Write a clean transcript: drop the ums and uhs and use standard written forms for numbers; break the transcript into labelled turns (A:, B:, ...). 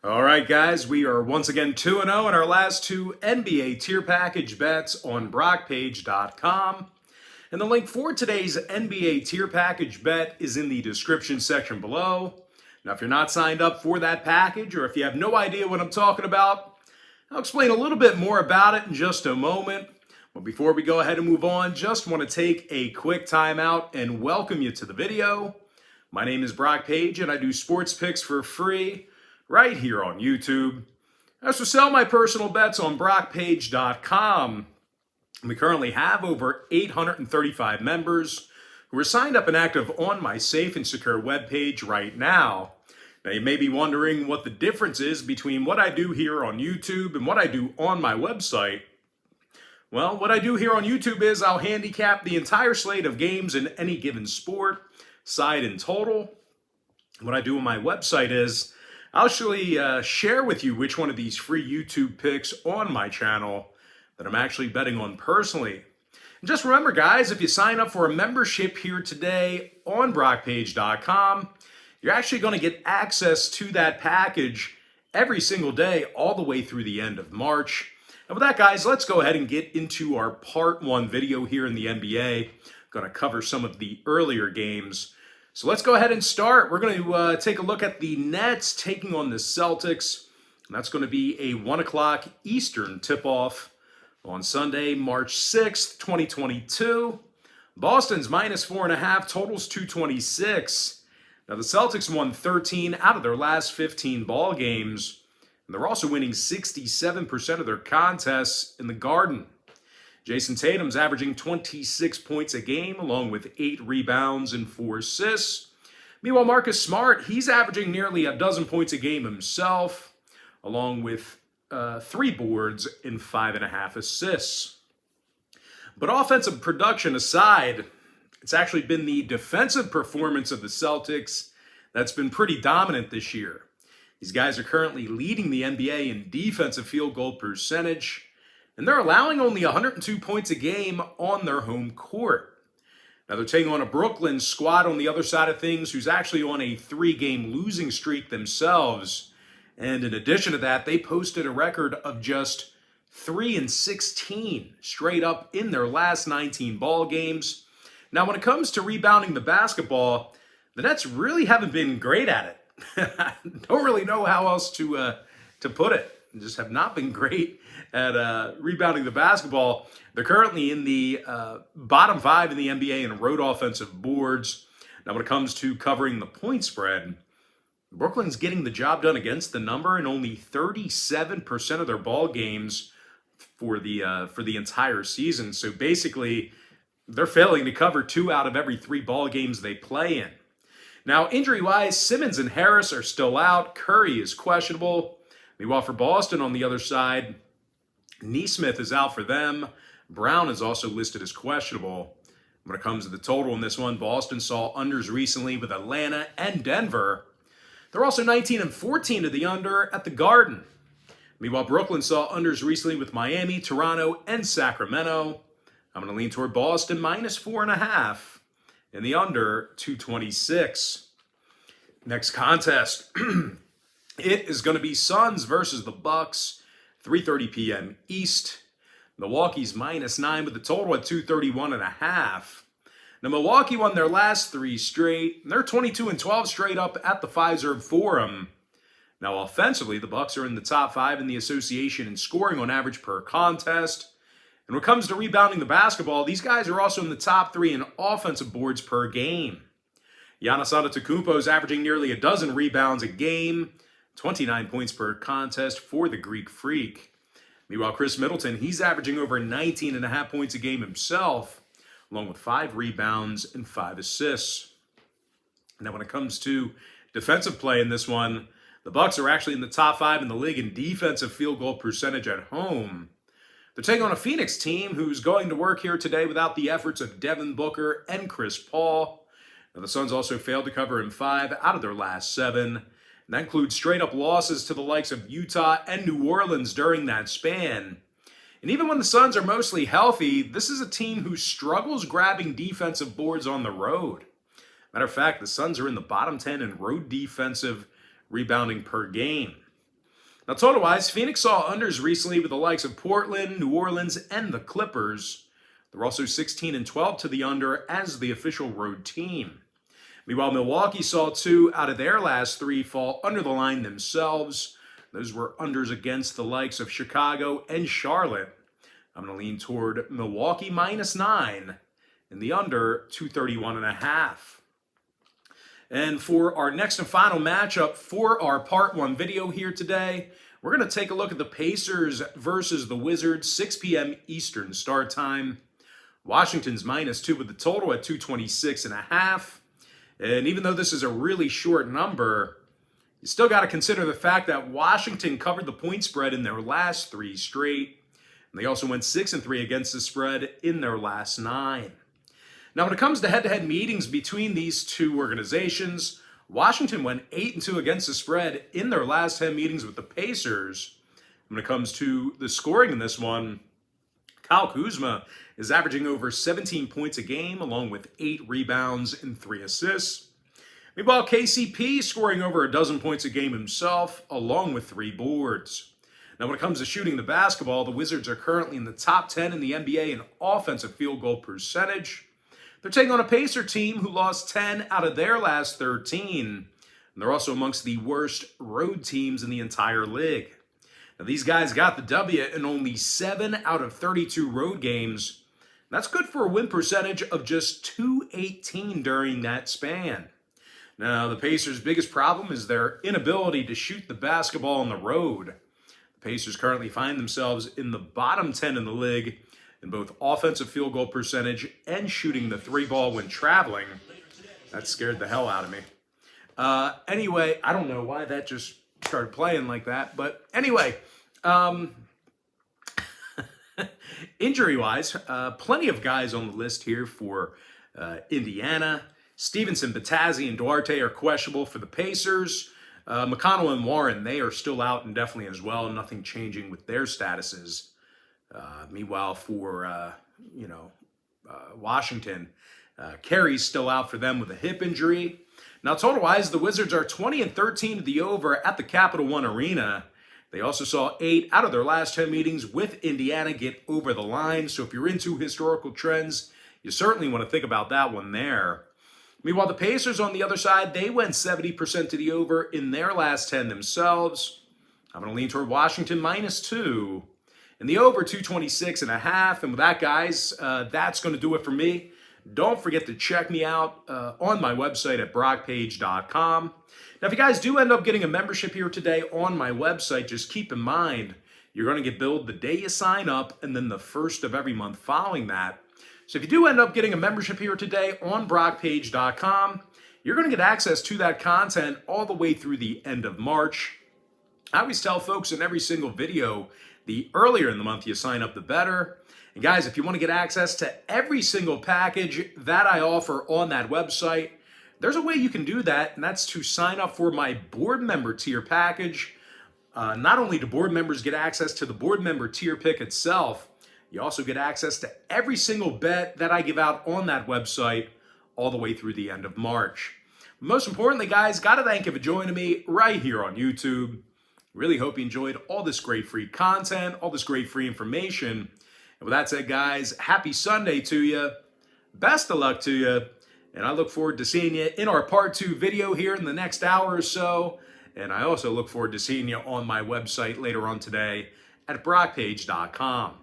A: All right, guys, we are once again 2-0 in our last two NBA tier package bets on Pt.1. And the link for today's NBA tier package bet is in the description section below. Now, if you're not signed up for that package, or if you have no idea what I'm talking about, I'll explain a little bit more about it in just a moment. But before we go ahead and move on, just want to take a quick time out and welcome you to the video. My name is Brock Page, and I do sports picks for free right here on YouTube. I also sell my personal bets on BrockPage.com. We currently have over 835 members who are signed up and active on my safe and secure webpage right now. Now, you may be wondering what the difference is between what I do here on YouTube and what I do on my website. Well, what I do here on YouTube is I'll handicap the entire slate of games in any given sport, side and total. What I do on my website is I'll actually share with you which one of these free YouTube picks on my channel that I'm actually betting on personally. And just remember, guys, if you sign up for a membership here today on BrockPage.com, you're actually going to get access to that package every single day all the way through the end of March. And with that, guys, let's go ahead and get into our part one video here in the NBA. I'm going to cover some of the earlier games. So let's go ahead and start. We're going to take a look at the Nets taking on the Celtics. And that's going to be a 1 o'clock Eastern tip-off on Sunday, March 6th, 2022. Boston's minus 4.5, totals 226. Now, the Celtics won 13 out of their last 15 ball games. And they're also winning 67% of their contests in the Garden. Jason Tatum's averaging 26 points a game, along with 8 rebounds and 4 assists. Meanwhile, Marcus Smart, he's averaging nearly a dozen points a game himself, along with 3 boards and 5.5 assists. But offensive production aside, it's actually been the defensive performance of the Celtics that's been pretty dominant this year. These guys are currently leading the NBA in defensive field goal percentage, and they're allowing only 102 points a game on their home court. Now, they're taking on a Brooklyn squad on the other side of things who's actually on a 3-game losing streak themselves. And in addition to that, they posted a record of just 3-16 straight up in their last 19 ball games. Now, when it comes to rebounding the basketball, the Nets really haven't been great at it. I don't really know how else to put it. They just have not been great at rebounding the basketball. They're currently in the bottom 5 in the NBA in road offensive boards. Now, when it comes to covering the point spread, Brooklyn's getting the job done against the number in only 37% of their ball games for the entire season. So basically, they're failing to cover 2 out of every 3 ball games they play in. Now, injury-wise, Simmons and Harris are still out. Curry is questionable. Meanwhile, for Boston on the other side, Nesmith is out for them. Brown is also listed as questionable. When it comes to the total in this one, Boston saw unders recently with Atlanta and Denver. They're also 19-14 to the under at the Garden. Meanwhile, Brooklyn saw unders recently with Miami, Toronto, and Sacramento. I'm going to lean toward Boston minus 4.5. And the under 226. Next contest. It is going to be Suns versus the Bucks, 3:30 p.m. East. Milwaukee's minus 9 with the total at 231.5. Now, Milwaukee won their last 3 straight. And they're 22-12 straight up at the Fiserv Forum. Now, offensively, the Bucks are in the top 5 in the association in scoring on average per contest. And when it comes to rebounding the basketball, these guys are also in the top 3 in offensive boards per game. Giannis Antetokounmpo is averaging nearly a dozen rebounds a game, 29 points per contest for the Greek Freak. Meanwhile, Chris Middleton, he's averaging over 19.5 points a game himself, along with 5 rebounds and 5 assists. Now, when it comes to defensive play in this one, the Bucks are actually in the top 5 in the league in defensive field goal percentage at home. They're taking on a Phoenix team who's going to work here today without the efforts of Devin Booker and Chris Paul. Now, the Suns also failed to cover in 5 out of their last 7. And that includes straight-up losses to the likes of Utah and New Orleans during that span. And even when the Suns are mostly healthy, this is a team who struggles grabbing defensive boards on the road. Matter of fact, the Suns are in the bottom 10 in road defensive rebounding per game. Now, total-wise, Phoenix saw unders recently with the likes of Portland, New Orleans, and the Clippers. They're also 16-12 to the under as the official road team. Meanwhile, Milwaukee saw 2 out of their last 3 fall under the line themselves. Those were unders against the likes of Chicago and Charlotte. I'm going to lean toward Milwaukee -9 and the under 231.5. And for our next and final matchup for our Part 1 video here today, we're going to take a look at the Pacers versus the Wizards, 6 p.m. Eastern start time. Washington's -2 with the total at 226.5. And even though this is a really short number, you still got to consider the fact that Washington covered the point spread in their last 3 straight. And they also went 6-3 against the spread in their last 9. Now, when it comes to head-to-head meetings between these two organizations, Washington went 8-2 against the spread in their last 10 meetings with the Pacers. When it comes to the scoring in this one, Kyle Kuzma is averaging over 17 points a game, along with 8 rebounds and 3 assists. Meanwhile, KCP scoring over a dozen points a game himself, along with 3 boards. Now, when it comes to shooting the basketball, the Wizards are currently in the top 10 in the NBA in offensive field goal percentage. They're taking on a Pacer team who lost 10 out of their last 13. And they're also amongst the worst road teams in the entire league. Now, these guys got the W in only 7 out of 32 road games. That's good for a win percentage of just .218 during that span. Now, the Pacers' biggest problem is their inability to shoot the basketball on the road. The Pacers currently find themselves in the bottom 10 in the league in both offensive field goal percentage and shooting the 3-ball when traveling. That scared the hell out of me. Anyway, I don't know why that just started playing like that. But anyway, injury-wise, plenty of guys on the list here for Indiana. Stevenson, Batazzi, and Duarte are questionable for the Pacers. McConnell and Warren, they are still out indefinitely as well. Nothing changing with their statuses. Meanwhile, for Washington, Carey's still out for them with a hip injury. Now, total-wise, the Wizards are 20-13 to the over at the Capital One Arena. They also saw 8 out of their last 10 meetings with Indiana get over the line. So if you're into historical trends, you certainly want to think about that one there. Meanwhile, the Pacers on the other side, they went 70% to the over in their last 10 themselves. I'm going to lean toward Washington -2. And the over 226.5. And with that, guys, that's going to do it for me. Don't forget to check me out on my website at brockpage.com. Now, if you guys do end up getting a membership here today on my website, just keep in mind, you're going to get billed the day you sign up and then the first of every month following that. So if you do end up getting a membership here today on brockpage.com, you're going to get access to that content all the way through the end of March. I always tell folks in every single video, the earlier in the month you sign up, the better. And guys, if you want to get access to every single package that I offer on that website, there's a way you can do that, and that's to sign up for my board member tier package. Not only do board members get access to the board member tier pick itself, you also get access to every single bet that I give out on that website all the way through the end of March. Most importantly, guys, got to thank you for joining me right here on YouTube. Really hope you enjoyed all this great free content, all this great free information. And with that said, guys, happy Sunday to you. Best of luck to you. And I look forward to seeing you in our part 2 video here in the next hour or so. And I also look forward to seeing you on my website later on today at brockpage.com.